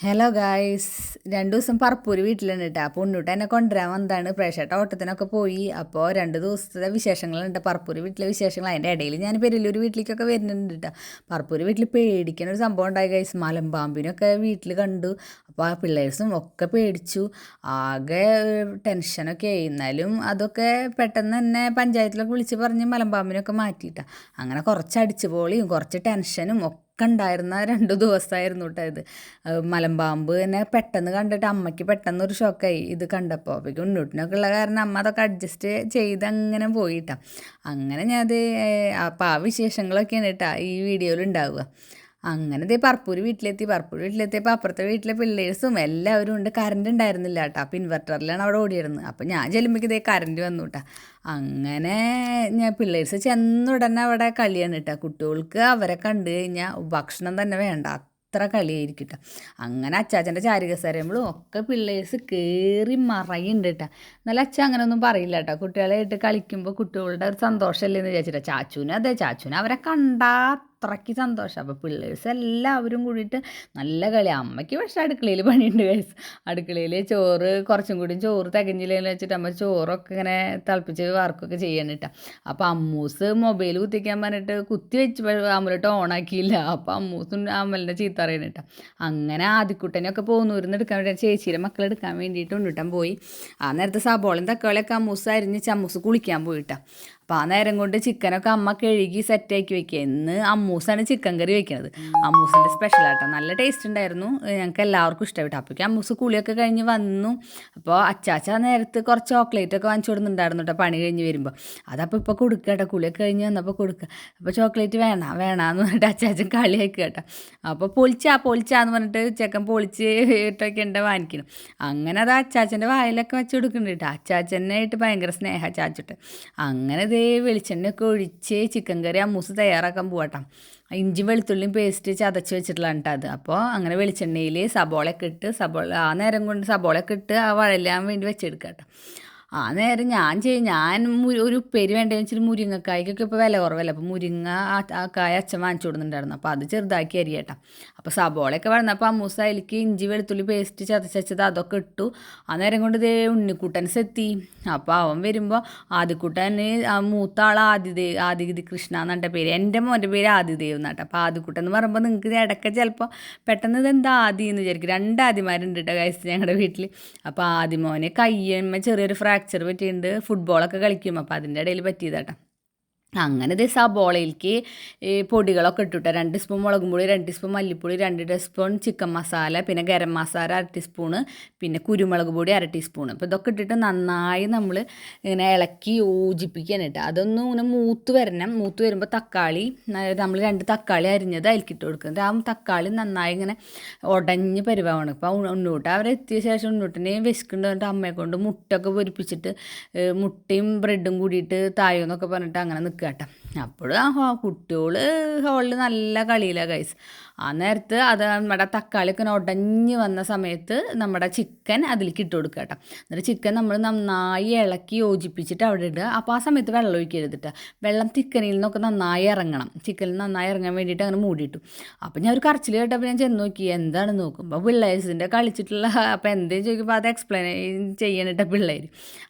Hello guys, 2 ദിവസം പറപ്പൂര് വീട്ടിലുണ്ട് കേട്ടോ. അപ്പോൾ ഉണ്ണൂട്ട് എന്നെ കൊണ്ടുവരാൻ വന്നതാണ്. പ്രേക്ഷേട്ട ഓട്ടത്തിനൊക്കെ പോയി. അപ്പോൾ 2 ദിവസത്തെ വിശേഷങ്ങളുണ്ട്, പറപ്പൂര് വീട്ടിലെ വിശേഷങ്ങൾ. അതിൻ്റെ ഇടയിൽ ഞാൻ പെരില്ലൂർ വീട്ടിലേക്കൊക്കെ വരുന്നുണ്ട് കേട്ടോ. പറപ്പൂര് വീട്ടിൽ പേടിക്കുന്ന ഒരു സംഭവം ഉണ്ടായി ഗൈസ്. മലമ്പാമ്പിനൊക്കെ വീട്ടിൽ കണ്ടു. അപ്പോൾ ആ പിള്ളേഴ്സും ഒക്കെ പേടിച്ചു. ആകെ ടെൻഷനൊക്കെ ആയി. എന്നാലും അതൊക്കെ പെട്ടെന്ന് തന്നെ പഞ്ചായത്തിലൊക്കെ വിളിച്ച് പറഞ്ഞ് മലമ്പാമ്പിനൊക്കെ മാറ്റിയിട്ടാണ്. അങ്ങനെ കുറച്ച് അടിച്ചുപൊളിയും കുറച്ച് ടെൻഷനും ഒക്കെ ഉണ്ടായിരുന്ന 2 ദിവസമായിരുന്നു കേട്ടോ ഇത്. മലമ്പാമ്പ് തന്നെ പെട്ടെന്ന് കണ്ടിട്ട് അമ്മയ്ക്ക് പെട്ടെന്നൊരു ഷോക്കായി ഇത് കണ്ടപ്പോൾ. അപ്പോൾ ഉണ്ണൂട്ടിനൊക്കെ ഉള്ള കാരണം അമ്മ അതൊക്കെ അഡ്ജസ്റ്റ് ചെയ്ത് അങ്ങനെ പോയിട്ടാ. അങ്ങനെ ഞാനത് അപ്പോൾ ആ വിശേഷങ്ങളൊക്കെയാണ് കേട്ടോ ഈ വീഡിയോയിൽ ഉണ്ടാവുക. അങ്ങനെ ദേ പറപ്പൂർ വീട്ടിലെത്തിയപ്പോൾ അപ്പുറത്തെ വീട്ടിലെ പിള്ളേഴ്സും എല്ലാവരും ഉണ്ട്. കറണ്ട് ഉണ്ടായിരുന്നില്ല കേട്ടോ. അപ്പോൾ ഇൻവെർട്ടറിലാണ് അവിടെ ഓടിയിരുന്നത്. അപ്പോൾ ഞാൻ ചെല്ലുമ്പോഴേക്ക് ഇതേ കറണ്ട് വന്നു കേട്ടോ. അങ്ങനെ ഞാൻ പിള്ളേഴ്സ് ചെന്ന ഉടനെ അവിടെ കളിയാണ് കേട്ടോ. കുട്ടികൾക്ക് അവരെ കണ്ടു കഴിഞ്ഞാൽ ഭക്ഷണം തന്നെ വേണ്ട, അത്ര കളിയായിരിക്കും കേട്ടോ. അങ്ങനെ അച്ചാച്ചൻ്റെ ചാരികസരങ്ങളും ഒക്കെ പിള്ളേഴ്സ് കയറി മറയുണ്ട് കേട്ടോ. എന്നാലും അച്ഛൻ അങ്ങനെയൊന്നും പറയില്ല കേട്ടോ. കുട്ടികളായിട്ട് കളിക്കുമ്പോൾ കുട്ടികളുടെ ഒരു സന്തോഷമല്ലേ എന്ന് വിചാരിച്ചിട്ടാണ്. ചാച്ചൂന് അതെ, ചാച്ചൂന് അവരെ കണ്ടാൽ അത്രയ്ക്ക് സന്തോഷം. അപ്പോൾ പിള്ളേഴ്സ് എല്ലാവരും കൂടിയിട്ട് നല്ല കളി. അമ്മയ്ക്ക് പക്ഷേ അടുക്കളയിൽ പണിയുണ്ട് ഗൈസ്. അടുക്കളയിൽ കുറച്ചും കൂടി ചോറ് തികഞ്ഞില്ലെന്ന് വെച്ചിട്ട് അമ്മ ചോറൊക്കെ ഇങ്ങനെ തിളപ്പിച്ച് വാർക്കൊക്കെ ചെയ്യണം കേട്ടോ. അപ്പോൾ അമ്മൂസ് മൊബൈൽ കുത്തിക്കാൻ പറഞ്ഞിട്ട് കുത്തി വെച്ച് അമ്മലിട്ട് ഓണാക്കിയില്ല. അപ്പോൾ അമ്മൂസും അമ്മലിൻ്റെ ചീത്ത അറിയണം കേട്ടോ. അങ്ങനെ ആദ്യക്കുട്ടനെയൊക്കെ പോകുന്നൂരിന്ന് എടുക്കാൻ വേണ്ടി ചേച്ചിയുടെ മക്കളെടുക്കാൻ വേണ്ടിയിട്ട് ഉണ്ണിട്ടാൻ പോയി. ആ നേരത്തെ സബോളയും തക്കാളിയൊക്കെ അമ്മൂസ് അരിഞ്ഞ് ചമ്മൂസ് കുളിക്കാൻ പോയിട്ടാ. അപ്പോൾ ആ നേരം കൊണ്ട് ചിക്കനൊക്കെ അമ്മ കഴുകി സെറ്റാക്കി വെക്കുക. ഇന്ന് അമ്മൂസാണ് ചിക്കൻ കറി വെക്കുന്നത്. അമ്മൂസിൻ്റെ സ്പെഷ്യലാട്ടോ. നല്ല ടേസ്റ്റ് ഉണ്ടായിരുന്നു, ഞങ്ങൾക്ക് എല്ലാവർക്കും ഇഷ്ടപ്പെട്ടു. അപ്പോഴേക്കും അമ്മൂസ് കുളിയൊക്കെ കഴിഞ്ഞ് വന്നു. അപ്പോൾ അച്ചാച്ച നേരത്ത് കുറച്ച് ചോക്ലേറ്റൊക്കെ വാങ്ങിച്ചു കൊടുക്കുന്നുണ്ടായിരുന്നു കേട്ടോ പണി കഴിഞ്ഞ് വരുമ്പോൾ. അതപ്പോൾ ഇപ്പോൾ കൊടുക്കുക കേട്ടോ. കുളിയൊക്കെ കഴിഞ്ഞ് വന്നപ്പോൾ കൊടുക്കുക. അപ്പോൾ ചോക്ലേറ്റ് വേണമെന്ന് പറഞ്ഞിട്ട് അച്ചാച്ചൻ കളിയാക്കുക കേട്ടോ. അപ്പോൾ പൊളിച്ചാന്ന് പറഞ്ഞിട്ട് ചെക്കൻ പൊളിച്ച് ഇട്ടൊക്കെ ഉണ്ട് വാങ്ങിക്കണം. അങ്ങനെ അത് അച്ചാച്ചൻ്റെ വായിലൊക്കെ വെച്ച് കൊടുക്കുന്നുണ്ട് കേട്ടോ. അച്ചാച്ചനായിട്ട് ഭയങ്കര സ്നേഹം അച്ചാച്ചിട്ട്. അങ്ങനെ വെളിച്ചെണ്ണയൊക്കെ ഒഴിച്ച് ചിക്കൻ കറി അമ്മൂസ് തയ്യാറാക്കാൻ പോകട്ടോ. ഇഞ്ചി വെളുത്തുള്ളിയും പേസ്റ്റ് ചതച്ച് വെച്ചിട്ടുള്ളതാണ് കേട്ടോ അത്. അപ്പോൾ അങ്ങനെ വെളിച്ചെണ്ണയിൽ സബോളയൊക്കെ ഇട്ട് ആ നേരം കൊണ്ട് സബോളയൊക്കെ ഇട്ട് ആ വഴലാൻ വേണ്ടി വെച്ചെടുക്കുക കേട്ടോ. ആ നേരം ഞാൻ ഒരു ഉപ്പേരി വേണ്ടതെന്ന് വെച്ചിട്ട് മുരിങ്ങക്കായ്ക്കൊക്കെ ഇപ്പോൾ വില കുറവല്ല. അപ്പോൾ മുരിങ്ങ ആ കായ അച്ഛൻ വാങ്ങിച്ചു കൊടുക്കുന്നുണ്ടായിരുന്നു. അപ്പോൾ അത് ചെറുതാക്കി അരിയട്ടോ. അപ്പോൾ സബോളയൊക്കെ വന്നപ്പോൾ അമ്മൂസ അതിലേക്ക് ഇഞ്ചി വെളുത്തുള്ളി പേസ്റ്റ് ചതച്ചത് അതൊക്കെ ഇട്ടു. ആ നേരം കൊണ്ട് ഇതേ ഉണ്ണിക്കുട്ടൻസ് എത്തി. അപ്പോൾ അവൻ വരുമ്പോൾ ആദിക്കുട്ടന് മൂത്ത ആൾ ആദിഗതി കൃഷ്ണ എന്നെ പേര്. എൻ്റെ മോൻ്റെ പേര് ആദിദേവ് എന്നാട്ടോ. അപ്പോൾ ആദിക്കുട്ടൻ എന്ന് പറയുമ്പോൾ നിങ്ങൾക്ക് ഇടയ്ക്ക് ചിലപ്പോൾ പെട്ടെന്ന് ഇതെന്താ ആദി എന്ന് വിചാരിക്കും. 2 ആദിമാരുണ്ട് കേട്ടോ ഗൈസ് ഞങ്ങളുടെ വീട്ടിൽ. അപ്പോൾ ആദിമോന് കയ്യമ്മ ചെറിയൊരു ഫ്രാക്ചർ പറ്റിയിട്ടുണ്ട്. ഫുട്ബോളൊക്കെ കളിക്കും. അപ്പോൾ അതിൻ്റെ ഇടയിൽ പറ്റിയതാട്ടോ. അങ്ങനെ ഇത് സബോളയിലേക്ക് ഈ പൊടികളൊക്കെ ഇട്ടിട്ട് 2 സ്പൂൺ മുളകും പൊടി, 2 സ്പൂൺ മല്ലിപ്പൊടി, 2 സ്പൂൺ ചിക്കൻ മസാല, പിന്നെ ഗരം മസാല 1 ടീസ്പൂണ്, പിന്നെ കുരുമുളക് പൊടി 1 ടീസ്പൂൺ. അപ്പോൾ ഇതൊക്കെ ഇട്ടിട്ട് നന്നായി നമ്മൾ ഇങ്ങനെ ഇളക്കി യോജിപ്പിക്കാൻ കേട്ടോ. അതൊന്നും ഇങ്ങനെ മൂത്ത് വരുമ്പോൾ തക്കാളി നമ്മൾ 2 തക്കാളി അരിഞ്ഞത് അതിൽക്കിട്ട് കൊടുക്കുന്നത്. ആ തക്കാളി നന്നായി ഇങ്ങനെ ഉടഞ്ഞ് പരിവാണ്. അപ്പോൾ ഉണ്ണൂട്ട് അവരെത്തിയ ശേഷം ഉണ്ണൂട്ടിനെ വിശക്കുന്നുണ്ട് പറഞ്ഞിട്ട് അമ്മയെ കൊണ്ട് മുട്ടൊക്കെ പൊരിപ്പിച്ചിട്ട് മുട്ടയും ബ്രെഡും കൂടിയിട്ട് തായോന്നൊക്കെ പറഞ്ഞിട്ട് അങ്ങനെ നിൽക്കുക കേട്ടോ. അപ്പോഴും കുട്ടികൾ ഹോളിൽ നല്ല കളിയിലാണ് ഗൈസ്. ആ നേരത്ത് അത് നമ്മുടെ തക്കാളിയൊക്കെ ഉടഞ്ഞ് വന്ന സമയത്ത് നമ്മുടെ ചിക്കൻ അതിലേക്ക് ഇട്ട് കൊടുക്കുക കേട്ടോ. എന്നിട്ട് ചിക്കൻ നമ്മൾ നന്നായി ഇളക്കി യോജിപ്പിച്ചിട്ട് അവിടെ ഇടുക. അപ്പോൾ ആ സമയത്ത് വെള്ളം ഒഴിക്കരുത് കേട്ടോ. വെള്ളം ചിക്കനിൽ നിന്നൊക്കെ നന്നായി ഇറങ്ങണം. ചിക്കനിൽ നന്നായി ഇറങ്ങാൻ വേണ്ടിയിട്ട് അങ്ങനെ മൂടിയിട്ടു. അപ്പോൾ ഞാൻ ഒരു കറച്ചിൽ കേട്ടപ്പോൾ ഞാൻ ചെന്ന് നോക്കി എന്താണെന്ന് നോക്കുമ്പോൾ പിള്ളേഴ്സിൻ്റെ കളിച്ചിട്ടുള്ള അപ്പോൾ എന്തേലും ചോദിക്കുമ്പോൾ അത് എക്സ്പ്ലെയിൻ ചെയ്യണിട്ട പിള്ളേർ.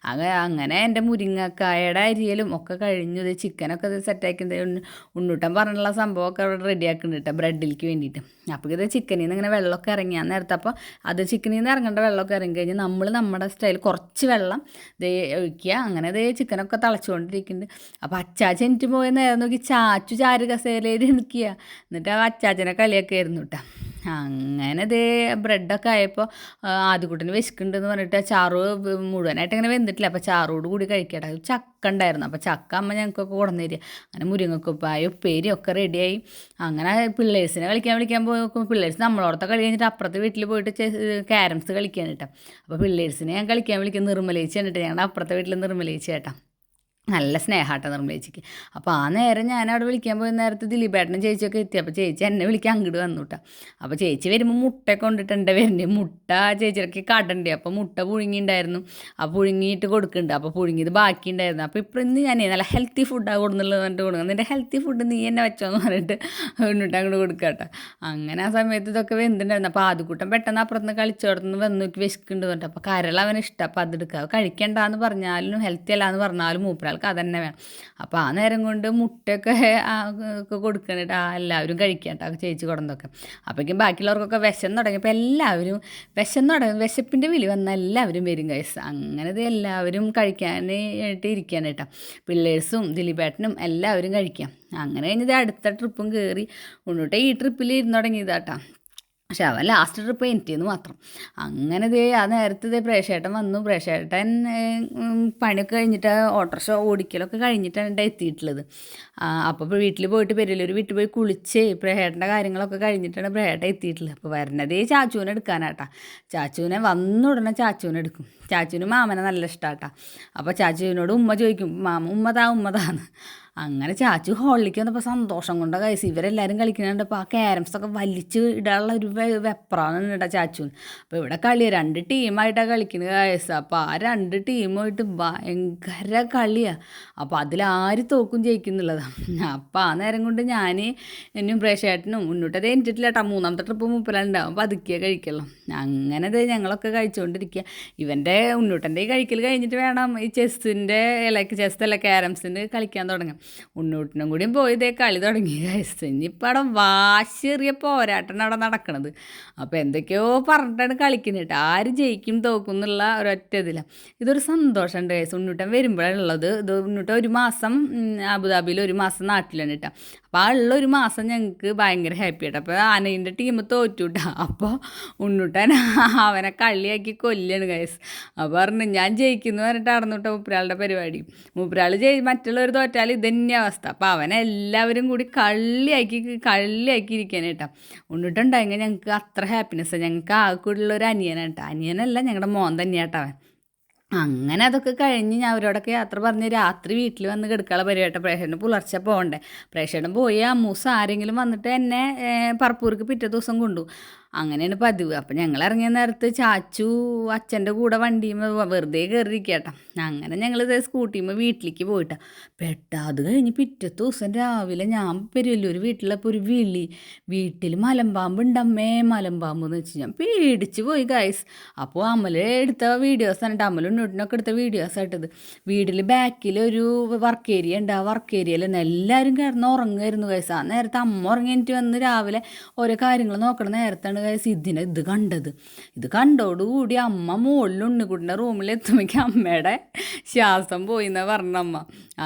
അങ്ങനെ എൻ്റെ മുരിങ്ങക്കായയുടെ അരിയലും ഒക്കെ കഴിഞ്ഞു. ഇത് ചിക്കനൊക്കെ ഇത് സെറ്റാക്കുന്നത് ഉണ്ണൂട്ടൻ പറഞ്ഞുള്ള സംഭവമൊക്കെ അവിടെ റെഡിയാക്കുന്നുണ്ട് കേട്ടോ ബ്രെഡിലേക്ക് വേണ്ടിയിട്ട്. അപ്പോൾ ഇത് ചിക്കനിൽ നിന്ന് ഇങ്ങനെ വെള്ളമൊക്കെ ഇറങ്ങിയാൽ നേരത്തെ അപ്പോൾ അത് ചിക്കനിൽ നിന്ന് ഇറങ്ങേണ്ട വെള്ളമൊക്കെ ഇറങ്ങി കഴിഞ്ഞാൽ നമ്മൾ നമ്മുടെ സ്റ്റൈൽ കുറച്ച് വെള്ളം ദേ ഒഴിക്കുക. അങ്ങനെ ദേ ചിക്കനൊക്കെ തിളച്ചുകൊണ്ടിരിക്കുന്നുണ്ട്. അപ്പോൾ അച്ചാച്ചൻ എനിക്ക് പോയ നേരം നോക്കി ചാരു കസേരയിൽ നിൽക്കുക. എന്നിട്ട് ആ അച്ചാച്ചനെ കളിയൊക്കെ ആയിരുന്നു കേട്ടോ. അങ്ങനെ ദേ ബ്രെഡൊക്കെ ആയപ്പോൾ ആദ്യക്കുട്ടന് വിശക്കുന്നുണ്ടെന്ന് പറഞ്ഞിട്ട് ചാറ് മുഴുവനായിട്ട് ഇങ്ങനെ വെന്തിട്ടില്ല. അപ്പോൾ ചാറോട് കൂടി കഴിക്കട്ടെ. ചക്ക ഉണ്ടായിരുന്നു. അപ്പോൾ ചക്ക അമ്മ ഞങ്ങൾക്കൊക്കെ കൊണ്ടുവന്ന് തരിക. അങ്ങനെ മുരിങ്ങക്കുപ്പായ ഉപ്പേരി ഒക്കെ റെഡിയായി. അങ്ങനെ പിള്ളേഴ്സിനെ വിളിക്കാൻ പോയി. പിള്ളേഴ്സ് നമ്മളോടത്തെ കളി കഴിഞ്ഞിട്ട് അപ്പുറത്തെ വീട്ടിൽ പോയിട്ട് ക്യാരംസ് കളിക്കാൻ കേട്ടോ. അപ്പോൾ പിള്ളേഴ്സിനെ ഞാൻ കളിക്കാൻ വിളിക്കും നിർമ്മലേച്ചി കണ്ടിട്ട് ഞങ്ങളുടെ അപ്പുറത്തെ വീട്ടിൽ നിർമ്മലേച്ചി കേട്ടോ. നല്ല സ്നേഹമാട്ടോ നിർമ്മല ചേച്ചിക്ക്. അപ്പോൾ ആ നേരം ഞാൻ അവിടെ വിളിക്കാൻ പോയ നേരത്ത് ദിലീപേട്ടനും ചേച്ചിയൊക്കെ എത്തി. അപ്പോൾ ചേച്ചി എന്നെ വിളിക്കാൻ അങ്ങോട്ട് വന്നു കേട്ടോ. അപ്പോൾ ചേച്ചി വരുമ്പോൾ മുട്ടയൊക്കെ കൊണ്ടിട്ടുണ്ട് വരുന്നത്. മുട്ട ചേച്ചിയൊക്കെ കടണ്ട്. അപ്പോൾ മുട്ട പുഴുങ്ങിയിട്ടുണ്ടായിരുന്നു. ആ പുഴുങ്ങിയിട്ട് കൊടുക്കുന്നുണ്ട്. അപ്പോൾ പുഴുങ്ങിയത് ബാക്കിയുണ്ടായിരുന്നു. അപ്പോൾ ഇപ്പോൾ ഇന്ന് ഞാൻ നല്ല ഹെൽത്തി ഫുഡാണ് കൊടുക്കുന്നുള്ളത് പറഞ്ഞിട്ട് കൊടുക്കുക. നിൻ്റെ ഹെൽത്തി ഫുഡ് നീ എന്നെ വെച്ചോന്ന് പറഞ്ഞിട്ട് മുട്ട അങ്ങോട്ട് കൊടുക്കുക കേട്ടോ. അങ്ങനെ ആ സമയത്ത് ഇതൊക്കെ വെന്തിട്ടുണ്ടായിരുന്നു. അപ്പോൾ ആദ്യക്കൂട്ടം പെട്ടെന്ന് അപ്പുറത്ത് കളിച്ചോടത്തുനിന്ന് വന്ന് നോക്കി വിശക്കുന്നുണ്ട് പറഞ്ഞിട്ട്. അപ്പോൾ കരൾ അവന് ഇഷ്ടം. അപ്പോൾ അതെടുക്കുക കഴിക്കണ്ടെന്ന് പറഞ്ഞാലും ഹെൽത്തി അല്ല എന്ന് പറഞ്ഞാലും മൂപ്പരാൾക്ക് അതന്നെ വേണം. അപ്പോൾ ആ നേരം കൊണ്ട് മുട്ടയൊക്കെ ഒക്കെ കൊടുക്കണിട്ട് എല്ലാവരും കഴിക്കട്ടോ ചേച്ചി കൊടുന്നതൊക്കെ. അപ്പോഴേക്കും ബാക്കിയുള്ളവർക്കൊക്കെ വിശന്ന് തുടങ്ങിയപ്പോൾ എല്ലാവരും വിശപ്പിൻ്റെ വിളി വന്നാൽ എല്ലാവരും വരും ഗൈസ്. അങ്ങനെ ഇത് എല്ലാവരും കഴിക്കാനായിട്ട് ഇരിക്കുകയാണ് കേട്ടോ. പിള്ളേഴ്സും ദിലീപേട്ടനും എല്ലാവരും കഴിക്കാം. അങ്ങനെ കഴിഞ്ഞത് അടുത്ത ട്രിപ്പും കയറി ഉണ്ണൂട്ടെ ഈ ട്രിപ്പിൽ ഇരുന്ന് തുടങ്ങിയതാട്ടോ. പക്ഷെ അവൻ ലാസ്റ്റ് ട്രിപ്പ് എനിറ്റെന്ന് മാത്രം. അങ്ങനെ ആ നേരത്തെ പ്രേക്ഷേട്ടൻ വന്നു. പ്രേക്ഷേട്ടൻ പണിയൊക്കെ കഴിഞ്ഞിട്ട് ഓട്ടോറിക്ഷ ഓടിക്കലൊക്കെ കഴിഞ്ഞിട്ടാണ് എത്തിയിട്ടുള്ളത്. അപ്പോൾ വീട്ടിൽ പോയിട്ട് പെരിയല്ലൂർ വീട്ടിൽ പോയി കുളിച്ച് പ്രേക്ഷേട്ടൻ്റെ കാര്യങ്ങളൊക്കെ കഴിഞ്ഞിട്ടാണ് പ്രേക്ഷേട്ടൻ എത്തിയിട്ടുള്ളത്. അപ്പോൾ വരുന്നതേ ചാച്ചുവിനെ എടുക്കാനാട്ടാ. ചാച്ചുവിനെ വന്നുടനെ ചാച്ചുവിനെ എടുക്കും. ചാച്ചുവിന് മാമനെ നല്ല ഇഷ്ടമാട്ടാ. അപ്പോൾ ചാച്ചുവിനോട് ഉമ്മ ചോദിക്കും, ഉമ്മതാന്ന്. അങ്ങനെ ചാച്ചു ഹോളിലേക്ക് വന്നപ്പോൾ സന്തോഷം കൊണ്ട് കൈസ് ഇവരെല്ലാവരും കളിക്കുന്നുണ്ടപ്പോൾ ആ ക്യാരംസൊക്കെ വലിച്ച് ഇടാനുള്ള ഒരു വെപ്രാണ് കേട്ടോ ചാച്ചുവിന്. അപ്പോൾ ഇവിടെ കളി 2 ടീമായിട്ടാണ് കളിക്കുന്നത് കൈസ്. അപ്പോൾ ആ 2 ടീമായിട്ട് ഭയങ്കര കളിയാണ്. അപ്പോൾ അതിലാര് തോക്കും ജയിക്കുന്നുള്ളതാണ്. അപ്പോൾ ആ നേരം കൊണ്ട് ഞാൻ എന്നും പ്രേക്ഷേട്ടനും മുന്നോട്ടത് എനിട്ടിട്ടില്ല കേട്ടോ. 3ാമത്തെ ട്രിപ്പ് മുപ്പലുണ്ടാവും. അപ്പോൾ അതുക്കിയേ കഴിക്കുള്ളൂ. അങ്ങനെ ഞങ്ങളൊക്കെ കഴിച്ചുകൊണ്ടിരിക്കുക. ഇവൻ്റെ ഉണ്ണൂട്ടൻ്റെ കഴിക്കൽ കഴിഞ്ഞിട്ട് വേണം ഈ ചെസ്സിൻ്റെ ചെസ്സല്ല ക്യാരംസിൻ്റെ കളിക്കാൻ തുടങ്ങാം. ഉണ്ണൂട്ടിനും കൂടിയും പോയി കളി തുടങ്ങി ഗൈസ്. ഇനിയിപ്പോൾ അവിടെ വാശിയേറിയ പോരാട്ടമാണ് അവിടെ നടക്കണത്. അപ്പോൾ എന്തൊക്കെയോ പറഞ്ഞിട്ടാണ് കളിക്കുന്നത് കേട്ടോ. ആര് ജയിക്കും തോക്കും എന്നുള്ള ഒരൊറ്റ ഇതിലാണ്. ഇതൊരു സന്തോഷമുണ്ട് ഗൈസ്. ഉണ്ണൂട്ടൻ വരുമ്പോഴുള്ളത് ഇത് ഉണ്ണൂട്ടൻ 1 മാസം അബുദാബിയിൽ 1 മാസം നാട്ടിലാണ് കേട്ടോ. അപ്പോൾ ആ ഉള്ള 1 മാസം ഞങ്ങൾക്ക് ഭയങ്കര ഹാപ്പി ആട്ടോ. അപ്പോൾ ആനയുടെ ടീം തോറ്റു കേട്ടോ. അപ്പോൾ ഉണ്ണൂട്ടൻ അവനെ കളിയാക്കി കൊല്ലാണ് ഗൈസ്. അപ്പോൾ പറഞ്ഞു ഞാൻ ജയിക്കുന്നു പറഞ്ഞിട്ടായിരുന്നു കേട്ടോ മൂപ്പരാളുടെ പരിപാടി. മൂപ്പരാൾ മറ്റുള്ളവർ തോറ്റാൽ ഇതന്നെ അവസ്ഥ. അപ്പോൾ അവനെല്ലാവരും കൂടി കളിയാക്കിയിരിക്കാൻ കേട്ടോ. ഉണ്ണിട്ടുണ്ടായെങ്കിൽ ഞങ്ങൾക്ക് അത്ര ഹാപ്പിനെസ്സാണ്. ഞങ്ങൾക്ക് ആ കൂടെയുള്ള ഒരു അനിയനാണ് കേട്ടോ. അനിയനല്ല ഞങ്ങളുടെ മോൻ തന്നെയാട്ടോ അവൻ. അങ്ങനെ അതൊക്കെ കഴിഞ്ഞ് ഞാൻ അവരോടൊക്കെ യാത്ര പറഞ്ഞ് രാത്രി വീട്ടിൽ വന്ന് കിടക്കാനുള്ള പരിപാടി. പ്രേക്ഷകന് പുലർച്ചെ പോകണ്ടേ. പ്രേക്ഷകൻ പോയി അമ്മൂസ് ആരെങ്കിലും വന്നിട്ട് എന്നെ പറപ്പൂർക്ക് പിറ്റേ ദിവസം കൊണ്ടു. അങ്ങനെയാണ് പതിവ്. അപ്പം ഞങ്ങൾ ഇറങ്ങിയ നേരത്ത് ചാച്ചു അച്ഛൻ്റെ കൂടെ വണ്ടിയുമ്പോൾ വെറുതെ കയറിയിരിക്കട്ടോ. അങ്ങനെ ഞങ്ങൾ സ്കൂട്ടിയുമ്പോൾ വീട്ടിലേക്ക് പോയിട്ടാ. അത് കഴിഞ്ഞ് പിറ്റത്തെ ദിവസം രാവിലെ ഞാൻ പെരിയല്ലൂർ വീട്ടിലപ്പോൾ ഒരു വീട്ടിൽ മലമ്പാമ്പുണ്ടമ്മേ മലമ്പാമ്പ് എന്ന് വെച്ച് ഞാൻ പേടിച്ച് പോയി ഗൈസ്. അപ്പോൾ അമൽ എടുത്ത വീഡിയോസാണ് കേട്ടോ. അമലും ഉണ്ണൂട്ടിനൊക്കെ എടുത്ത വീഡിയോസായിട്ടത്. വീട്ടിൽ ബാക്കിൽ ഒരു വർക്ക് ഏരിയ ഉണ്ട്. ആ വർക്ക് ഏരിയയിൽ എല്ലാവരും കിടന്ന് ഉറങ്ങുമായിരുന്നു ഗൈസ്. ആ നേരത്തെ അമ്മ ഉറങ്ങിയിട്ട് വന്ന് രാവിലെ ഓരോ കാര്യങ്ങൾ നോക്കണ നേരത്താണ് ഗൈസ് ഇത് കണ്ടത്. ഇത് കണ്ടോടുകൂടി അമ്മ മുകളിൽ ഉണ്ണിക്കുട്ടിൻ്റെ റൂമിലെത്തുമ്പോഴേക്കും അമ്മയുടെ ശ്വാസം പോയി എന്നാണ് പറഞ്ഞമ്മ.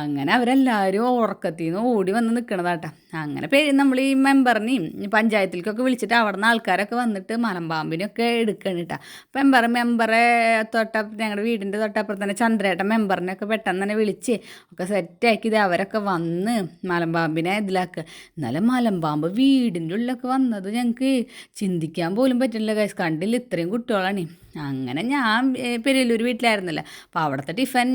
അങ്ങനെ അവരെല്ലാവരും ഉറക്കത്തിൽ നിന്ന് ഓടി വന്ന് നിൽക്കണതാട്ടാ. അങ്ങനെ നമ്മൾ ഈ മെമ്പറിനെയും പഞ്ചായത്തിലേക്കൊക്കെ വിളിച്ചിട്ട് അവിടെ നിന്ന് ആൾക്കാരൊക്കെ വന്നിട്ട് മലമ്പാമ്പിനൊക്കെ എടുക്കണം കേട്ടോ. മെമ്പറെ ഞങ്ങളുടെ വീടിൻ്റെ തൊട്ടപ്പുറത്ത് തന്നെ ചന്ദ്രേട്ടൻ മെമ്പറിനെയൊക്കെ പെട്ടെന്ന് തന്നെ വിളിച്ച് ഒക്കെ സെറ്റാക്കിയത് അവരൊക്കെ വന്ന് മലമ്പാമ്പിനെ ഇതിലാക്കുക. എന്നാലും മലമ്പാമ്പ് വീടിൻ്റെ ഉള്ളിലൊക്കെ വന്നത് ഞങ്ങൾക്ക് ചിന്തിക്കാൻ പോലും പറ്റില്ല ഗൈസ്. കണ്ടില്ല ഇത്രയും കുട്ടികളാണ്. അങ്ങനെ ഞാൻ പെരിയല്ലൂർ വീട്ടിലായിരുന്നല്ലോ. അപ്പോൾ അവിടുത്തെ ടിഫൻ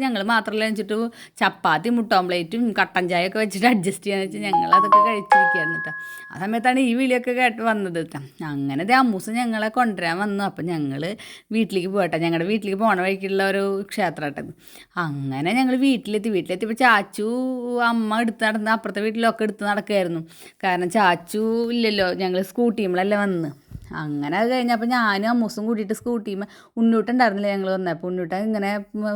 ഞങ്ങൾ മാത്രമല്ല വെച്ചിട്ട് ചപ്പാത്തി മുട്ട ഓംപ്ലേറ്റും കട്ടൻ ചായയൊക്കെ വെച്ചിട്ട് അഡ്ജസ്റ്റ് ചെയ്യാന്ന് വെച്ചാൽ ഞങ്ങളതൊക്കെ കഴിച്ചിരിക്കുകയായിരുന്നു കേട്ടോ. ആ സമയത്താണ് ഈ വിളിയൊക്കെ കേട്ട് വന്നത് കേട്ടോ. അങ്ങനെ അമ്മൂസ് ഞങ്ങളെ കൊണ്ടുവരാൻ വന്നു. അപ്പം ഞങ്ങൾ വീട്ടിലേക്ക് പോകട്ടെ. ഞങ്ങളുടെ വീട്ടിലേക്ക് പോണ വഴിക്കുള്ള ഒരു ക്ഷേത്രമായിട്ടത്. അങ്ങനെ ഞങ്ങൾ വീട്ടിലെത്തിയപ്പോൾ ചാച്ചു അമ്മ എടുത്ത് നടന്ന് അപ്പുറത്തെ വീട്ടിലൊക്കെ എടുത്ത് നടക്കുമായിരുന്നു. കാരണം ചാച്ചു ഇല്ലല്ലോ, ഞങ്ങൾ സ്കൂട്ടിയുമ്പോഴല്ലേ വന്ന്. അങ്ങനെ അത് കഴിഞ്ഞപ്പോൾ ഞാനും അമ്മൂസും കൂടിയിട്ട് സ്കൂട്ടിയുമ്പോൾ ഉണ്ണൂട്ടുണ്ടായിരുന്നില്ല ഞങ്ങൾ വന്നപ്പോൾ. ഉണ്ണൂട്ടൻ ഇങ്ങനെ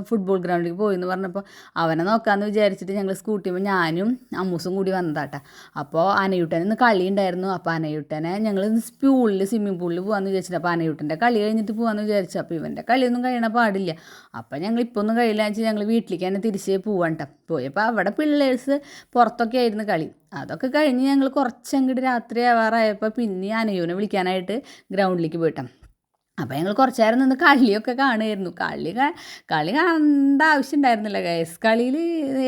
ഫുട്ബോൾ ഗ്രൗണ്ടിലേക്ക് പോയി എന്ന് പറഞ്ഞപ്പോൾ അവനെ നോക്കാമെന്ന് വിചാരിച്ചിട്ട് ഞങ്ങൾ സ്കൂട്ടിയുമ്പോൾ ഞാനും അമ്മൂസും കൂടി വന്നതാട്ടാ. അപ്പോൾ അനയൂട്ടൻ ഇന്ന് കളി ഉണ്ടായിരുന്നു. അപ്പോൾ അനയൂട്ടനെ ഞങ്ങൾ സ്വിമ്മിംഗ് പൂളിൽ പോകാമെന്ന് വിചാരിച്ചിട്ട്. അപ്പോൾ അനയൂട്ടൻ്റെ കളി കഴിഞ്ഞിട്ട് പോകാമെന്ന് വിചാരിച്ചു. അപ്പോൾ ഇവൻ്റെ കളിയൊന്നും കഴിയണ പാടില്ല. അപ്പോൾ ഞങ്ങൾ ഇപ്പോൾ ഒന്നും കഴിയില്ല വെച്ചാൽ ഞങ്ങൾ വീട്ടിലേക്ക് തന്നെ തിരിച്ച് പോവാൻ കേട്ടോ. പോയപ്പോൾ അവിടെ പിള്ളേഴ്സ് പുറത്തൊക്കെ ആയിരുന്നു കളി. അതൊക്കെ കഴിഞ്ഞ് ഞങ്ങൾ കുറച്ചങ്ങോട്ട് രാത്രി ആവാറായപ്പോൾ പിന്നെ അനയൂനെ വിളിക്കാനായിട്ട് ഗ്രൗണ്ടിലേക്ക് പോയിട്ടാണ്. അപ്പോൾ ഞങ്ങൾ കുറച്ച് നേരം നിന്ന് കളിയൊക്കെ കാണുമായിരുന്നു. കളി കാണേണ്ട ആവശ്യം ഉണ്ടായിരുന്നില്ല ഗൈസ്. കളിയിൽ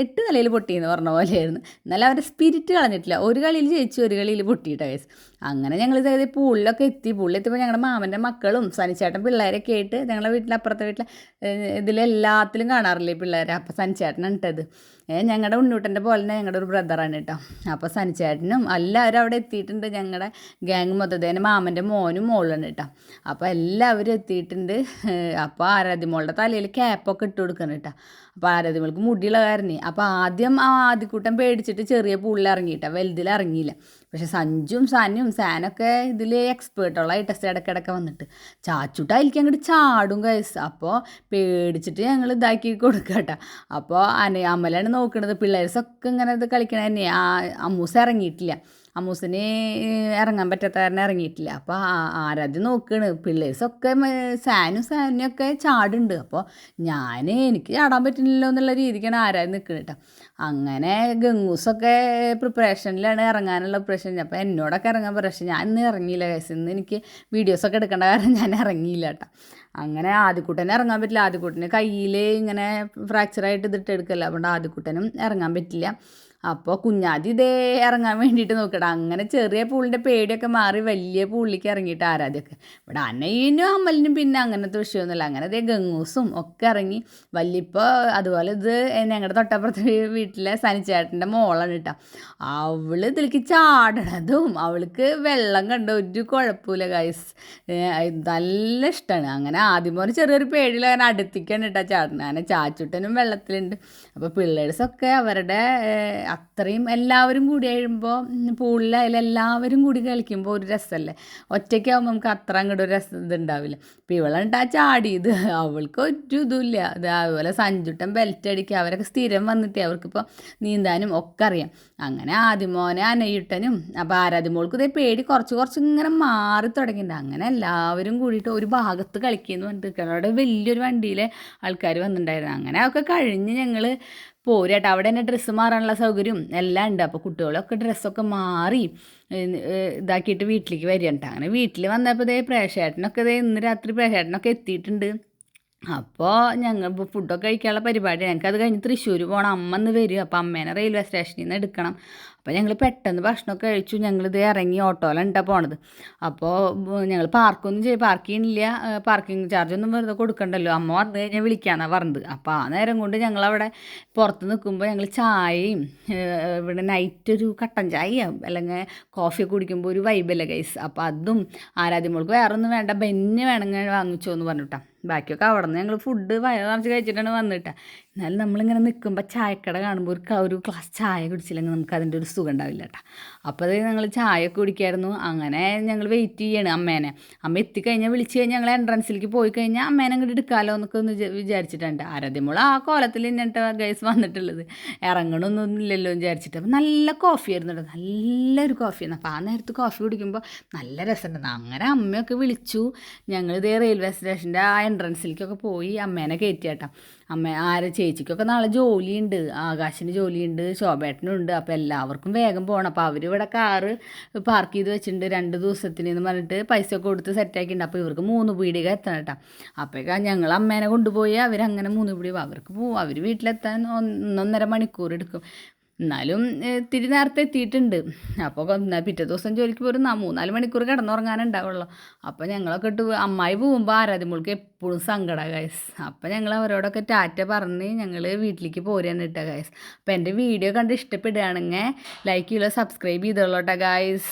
8 നിലയിൽ പൊട്ടിയെന്ന് പറഞ്ഞ പോലെയായിരുന്നു. എന്നാലും അവരുടെ സ്പിരിറ്റ് കളഞ്ഞിട്ടില്ല. ഒരു കളിയിൽ ജയിച്ചു, ഒരു കളിയിൽ പൊട്ടിയിട്ട ഗൈസ്. അങ്ങനെ ഞങ്ങൾ ഇതായത് പൂളിലൊക്കെ പൂളിലെത്തിയപ്പോൾ ഞങ്ങളുടെ മാമൻ്റെ മക്കളും സനിച്ചേട്ടൻ പിള്ളേരൊക്കെ ആയിട്ട് ഞങ്ങളുടെ വീട്ടിൽ അപ്പുറത്തെ വീട്ടിൽ ഇതിലെല്ലാത്തിലും കാണാറില്ലേ പിള്ളേരെ. അപ്പോൾ സനിച്ചേട്ടനാണ് ഇട്ടത്. ഞങ്ങളുടെ ഉണ്ണൂട്ടൻ്റെ പോലെ തന്നെ ഞങ്ങളുടെ ഒരു ബ്രദറാണ് കേട്ടോ. അപ്പോൾ സനിച്ചേട്ടനും എല്ലാവരും അവിടെ എത്തിയിട്ടുണ്ട്. ഞങ്ങളുടെ ഗ്യാങ് മൊത്തത്തേന് മാമൻ്റെ മോനും മോളാണ് കേട്ടോ. അപ്പോൾ എല്ലാവരും എത്തിയിട്ടുണ്ട്. അപ്പോൾ ആരാധ്യമോളുടെ തലയിൽ ക്യാപ്പൊക്കെ ഇട്ട് കൊടുക്കണം കേട്ടോ. അപ്പോൾ ആരാധ്യമോൾക്ക് മുടിയുള്ള കാരണം അപ്പോൾ ആദ്യം ആദ്യക്കൂട്ടം പേടിച്ചിട്ട് ചെറിയ പൂളിൽ ഇറങ്ങിയിട്ടാണ്, വലുതിൽ ഇറങ്ങിയില്ല. പക്ഷെ സഞ്ജും സാനൊക്കെ ഇതിൽ എക്സ്പേർട്ടുള്ള ടെസ്റ്റ് ഇടയ്ക്കിടയ്ക്ക് വന്നിട്ട് ചാച്ചൂട്ട അതിലേക്ക് അങ്ങോട്ട് ചാടും കൈസ്. അപ്പോൾ പേടിച്ചിട്ട് ഞങ്ങൾ ഇതാക്കി കൊടുക്കുക കേട്ടോ. അപ്പോൾ അമലാണ് നോക്കണത്. പിള്ളേർസൊക്കെ ഇങ്ങനെ ഇത് കളിക്കണ തന്നെ. അമ്മൂസ് ഇറങ്ങിയിട്ടില്ല, അമ്മൂസിന് ഇറങ്ങാൻ പറ്റാത്ത കാരണം ഇറങ്ങിയിട്ടില്ല. അപ്പോൾ ആരാധ്യം നോക്കുകയാണ്. പിള്ളേഴ്സൊക്കെ സാനൊക്കെ ചാടുണ്ട്. അപ്പോൾ എനിക്ക് ചാടാൻ പറ്റുന്നില്ലല്ലോ എന്നുള്ള രീതിക്കാണ് ആരാധ്യം നിൽക്കുന്നത് കേട്ടോ. അങ്ങനെ ഗംഗൂസൊക്കെ പ്രിപ്പറേഷനിലാണ്, ഇറങ്ങാനുള്ള പ്രിപ്പറേഷൻ. അപ്പോൾ എന്നോടൊക്കെ ഇറങ്ങാൻ പക്ഷേ ഞാൻ ഇന്ന് ഇറങ്ങിയില്ല കേസ്. ഇന്ന് എനിക്ക് വീഡിയോസൊക്കെ എടുക്കേണ്ട കാരണം ഞാൻ ഇറങ്ങിയില്ല കേട്ടോ. അങ്ങനെ ആദ്യക്കൂട്ടനെ ഇറങ്ങാൻ പറ്റില്ല. ആദ്യക്കൂട്ടന് കയ്യിൽ ഇങ്ങനെ ഫ്രാക്ചറായിട്ട് ഇതിട്ട് എടുക്കല്ല, അതുകൊണ്ട് ആദ്യക്കൂട്ടനും ഇറങ്ങാൻ പറ്റില്ല. അപ്പോൾ കുഞ്ഞാതി ഇതേ ഇറങ്ങാൻ വേണ്ടിയിട്ട് നോക്കട്ടെ. അങ്ങനെ ചെറിയ പൂളിൻ്റെ പേടിയൊക്കെ മാറി വലിയ പൂളിലേക്ക് ഇറങ്ങിയിട്ട് ആരാധ്യമൊക്കെ. ഇവിടെ അനയിനും അമ്മലിനും പിന്നെ അങ്ങനത്തെ വിഷയമൊന്നുമില്ല. അങ്ങനെ ഇതേ ഗംഗൂസും ഒക്കെ ഇറങ്ങി. വല്യപ്പോൾ അതുപോലെ ഇത് ഞങ്ങളുടെ തൊട്ടപ്പുറത്തെ വീട്ടിലെ സനിച്ചേട്ടൻ്റെ മോളാണ് കേട്ടോ. അവൾ ഇതിലേക്ക് ചാടണതും അവൾക്ക് വെള്ളം കണ്ട ഒരു കുഴപ്പമില്ല ഗൈസ്, നല്ല ഇഷ്ടമാണ്. അങ്ങനെ ആദ്യം പോലെ ചെറിയൊരു പേടിയിൽ അങ്ങനെ അടുത്തേക്കാണ് കേട്ടോ ചാടണം. അങ്ങനെ ചാച്ചുട്ടനും വെള്ളത്തിലുണ്ട്. അപ്പോൾ പിള്ളേഴ്സൊക്കെ അവരുടെ അത്രയും എല്ലാവരും കൂടി കഴിയുമ്പോൾ പൂളിലായാലും എല്ലാവരും കൂടി കളിക്കുമ്പോൾ ഒരു രസമല്ലേ. ഒറ്റയ്ക്കാവുമ്പോൾ നമുക്ക് അത്ര അങ്ങോട്ട് ഒരു രസം ഇതുണ്ടാവില്ല. അപ്പോൾ ഇവളുണ്ടാ ചാടിയത്, അവൾക്ക് ഒരു ഇതുമില്ല. അത് അതുപോലെ സഞ്ജുട്ടൻ ബെൽറ്റ് അടിക്കുക, അവരൊക്കെ സ്ഥിരം വന്നിട്ട് അവർക്കിപ്പോൾ നീന്താനും ഒക്കെ അറിയാം. അങ്ങനെ ആദ്യമോനെ അനയുട്ടനും അപ്പോൾ ആരാധ്യമോൾക്ക് ഇതേ പേടി കുറച്ച് ഇങ്ങനെ മാറി തുടങ്ങിയിട്ടുണ്ട്. അങ്ങനെ എല്ലാവരും കൂടിയിട്ട് ഒരു ഭാഗത്ത് കളിക്കുന്നു പറഞ്ഞിട്ട് അവിടെ വലിയൊരു വണ്ടിയിലെ ആൾക്കാർ വന്നിട്ടുണ്ടായിരുന്നു. അങ്ങനെ അതൊക്കെ കഴിഞ്ഞ് ഞങ്ങൾ പോരാട്ടോ. അവിടെ തന്നെ ഡ്രസ്സ് മാറാനുള്ള സൗകര്യം എല്ലാം ഉണ്ട്. അപ്പോൾ കുട്ടികളൊക്കെ ഡ്രസ്സൊക്കെ മാറി ഇതാക്കിയിട്ട് വീട്ടിലേക്ക് വരികയാണ്. അങ്ങനെ വീട്ടിൽ വന്നപ്പോൾ ഇതേ പ്രേക്ഷേട്ടനൊക്കെ ഇന്ന് രാത്രി പ്രേക്ഷേട്ടനൊക്കെ എത്തിയിട്ടുണ്ട്. അപ്പോൾ ഞങ്ങൾ ഫുഡൊക്കെ കഴിക്കാനുള്ള പരിപാടിയാണ്. ഞങ്ങൾക്കത് കഴിഞ്ഞ് തൃശ്ശൂർ പോകണം. അമ്മ ഒന്ന് വരും. അപ്പോൾ അമ്മേനെ റെയിൽവേ സ്റ്റേഷനിൽ നിന്ന് എടുക്കണം. അപ്പോൾ ഞങ്ങൾ പെട്ടെന്ന് ഭക്ഷണമൊക്കെ കഴിച്ചു. ഞങ്ങളിത് ഇറങ്ങി ഓട്ടോയിലാണ് പോണത്. അപ്പോൾ ഞങ്ങൾ പാർക്ക് ചെയ്യണില്ല. പാർക്കിംഗ് ചാർജൊന്നും വെറുതെ കൊടുക്കണ്ടല്ലോ. അമ്മ വന്നു കഴിഞ്ഞാൽ വിളിക്കാമെന്നാണ് പറഞ്ഞത്. അപ്പോൾ ആ നേരം കൊണ്ട് ഞങ്ങളവിടെ പുറത്ത് നിൽക്കുമ്പോൾ ഞങ്ങൾ ചായയും ഇവിടെ നൈറ്റ് ഒരു കട്ടൻ ചായയും അല്ലെങ്കിൽ കോഫിയൊക്കെ കുടിക്കുമ്പോൾ ഒരു വൈബല്ലേ ഗൈസ്. അപ്പോൾ അതും ആരാധ്യമോൾക്ക് വേറെ ഒന്നും വേണ്ട, ബെന്ന് വേണമെങ്കിൽ വാങ്ങിച്ചോ എന്ന് പറഞ്ഞിട്ടാ. ബാക്കിയൊക്കെ അവിടെ നിന്ന് ഞങ്ങൾ ഫുഡ് വയറ് നിറച്ച് കഴിച്ചിട്ടാണ് വന്നിട്ടാ. എന്നാലും നമ്മളിങ്ങനെ നിൽക്കുമ്പോൾ ചായക്കട കാണുമ്പോൾ ഒരു ഗ്ലാസ് ചായ കുടിച്ചില്ലെങ്കിൽ നമുക്ക് അതിൻ്റെ ഒരു സുഖം ഉണ്ടാവില്ല കേട്ടോ. അപ്പോൾ അത് ഞങ്ങൾ ചായ കുടിക്കായിരുന്നു. അങ്ങനെ ഞങ്ങൾ വെയിറ്റ് ചെയ്യണം അമ്മേനെ. അമ്മ എത്തിക്കഴിഞ്ഞാൽ വിളിച്ച് കഴിഞ്ഞാൽ ഞങ്ങൾ എൻട്രൻസിലേക്ക് പോയി കഴിഞ്ഞാൽ അമ്മേനെ അങ്ങോട്ട് എടുക്കാമല്ലോ എന്നൊക്കെ ഒന്ന് വിചാരിച്ചിട്ടുണ്ട്. ആരാധ്യമോൾ ആ കോലത്തിൽ എന്നിട്ട് ഗൈസ് വന്നിട്ടുള്ളത്, ഇറങ്ങണമൊന്നും ഇല്ലല്ലോ എന്ന് വിചാരിച്ചിട്ട്. അപ്പോൾ നല്ല കോഫി ആയിരുന്നു കേട്ടോ, നല്ലൊരു കോഫിയായിരുന്നു. അപ്പോൾ ആ നേരത്ത് കോഫി കുടിക്കുമ്പോൾ നല്ല രസമുണ്ടായിരുന്നു. അങ്ങനെ അമ്മയൊക്കെ വിളിച്ചു. ഞങ്ങളിതേ റെയിൽവേ സ്റ്റേഷൻ്റെ ആ എൻട്രൻസിലേക്കൊക്കെ പോയി അമ്മേനെ കയറ്റിയാട്ടോ. ചേച്ചിക്കൊക്കെ നാളെ ജോലിയുണ്ട്, ആകാശിന് ജോലിയുണ്ട്, ശോഭേട്ടനും ഉണ്ട്. അപ്പോൾ എല്ലാവർക്കും വേഗം പോകണം. അപ്പോൾ അവരിവിടെ കാറ് പാർക്ക് ചെയ്ത് വെച്ചിട്ടുണ്ട് 2 ദിവസത്തിന് എന്ന് പറഞ്ഞിട്ട് പൈസ ഒക്കെ കൊടുത്ത് സെറ്റാക്കിയിട്ടുണ്ട്. അപ്പോൾ ഇവർക്ക് 3 പീടിക എത്തണം കേട്ടോ. അപ്പോഴേക്കും ഞങ്ങൾ അമ്മേനെ കൊണ്ടുപോയി അവരങ്ങനെ 3 പീടിക അവർക്ക് പോവും. അവർ വീട്ടിലെത്താൻ 1.5 മണിക്കൂർ എടുക്കും. എന്നാലും ഇത്തിരി നേരത്തെ എത്തിയിട്ടുണ്ട്. അപ്പോൾ പിറ്റേ ദിവസം ജോലിക്ക് പോരും 3-4 മണിക്കൂർ കിടന്നുറങ്ങാനുണ്ടാവുള്ളൂ. അപ്പോൾ ഞങ്ങളൊക്കെ അമ്മായി പോകുമ്പോൾ ആരാധ്യമോൾക്ക് എപ്പോഴും സങ്കടമാണ് ഗൈസ്. അപ്പോൾ ഞങ്ങൾ അവരോടൊക്കെ ടാറ്റ പറഞ്ഞ് ഞങ്ങൾ വീട്ടിലേക്ക് പോരാൻ ഇട്ട ഗൈസ്. അപ്പോൾ എൻ്റെ വീഡിയോ കണ്ട് ഇഷ്ടപ്പെടുകയാണെങ്കിൽ ലൈക്ക് ചെയ്യുക, സബ്സ്ക്രൈബ് ചെയ്തോളൂ കേട്ടോ ഗൈസ്.